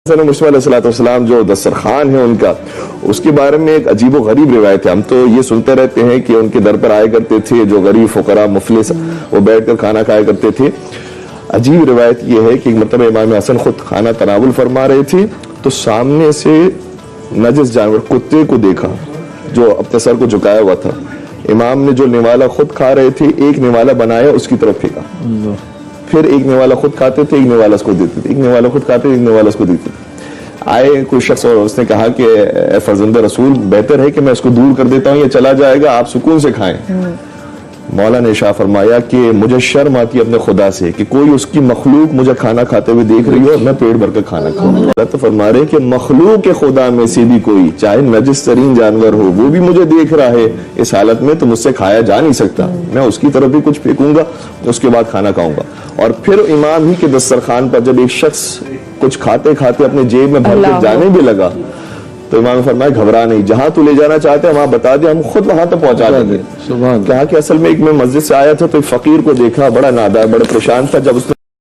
مصطفیٰ علیہ السلام جو دسترخوان ہے ان کا، اس کے بارے میں ایک عجیب و غریب روایت ہے. ہم تو یہ سنتے رہتے ہیں کہ ان کے در پر آئے کرتے تھے جو غریب فقراء مفلس، وہ بیٹھ کر کھانا کھایا کرتے تھے. عجیب روایت یہ ہے کہ ایک مرتبہ امام حسن خود کھانا تناول فرما رہے تھے تو سامنے سے نجس جانور کتے کو دیکھا جو اپنے سر کو جھکایا ہوا تھا. امام نے جو نوالا خود کھا رہے تھے ایک نوالا بنایا اس کی طرف پھینکا. پھر ایک نوالا خود کھاتے تھے ایک نوالا اس کو دیتے تھے، ایک نوالا خود کھاتے ایک نوالا اس کو دیتے تھے. آئے کوئی شخص اور اس نے کہا کہ اے فرزند رسول، بہتر ہے کہ میں اس کو دور کر دیتا ہوں، یہ چلا جائے گا، آپ سکون سے کھائیں. مولا نے ارشاد فرمایا کہ مجھے شرم آتی ہے اپنے خدا سے کہ کوئی اس کی مخلوق مجھے کھانا کھاتے ہوئے دیکھ رہی ہو اور میں پیٹ بھر کر کھانا کھاؤں. اللہ تو فرما رہے کہ مخلوق کے خدا میں سے بھی کوئی چاہے نجس ترین جانور ہو وہ بھی مجھے دیکھ رہا ہے اس حالت میں تو مجھ سے کھایا جا نہیں سکتا، میں اس کی طرف بھی کچھ پھینکوں گا اس کے بعد کھانا کھاؤں گا. اور پھر امام ہی کے دسترخوان پر جب ایک شخص کچھ کھاتے کھاتے اپنے جیب میں بھر کے جانے بھی لگا تو امام نے فرمایا گھبرا نہیں، جہاں تو لے جانا چاہتے ہیں وہاں بتا دیں، ہم خود وہاں تک پہنچا دیں گے. کہا کہ اصل میں ایک میں مسجد سے آیا تھا تو ایک فقیر کو دیکھا، بڑا نادار بڑا پریشان تھا. جب اس نے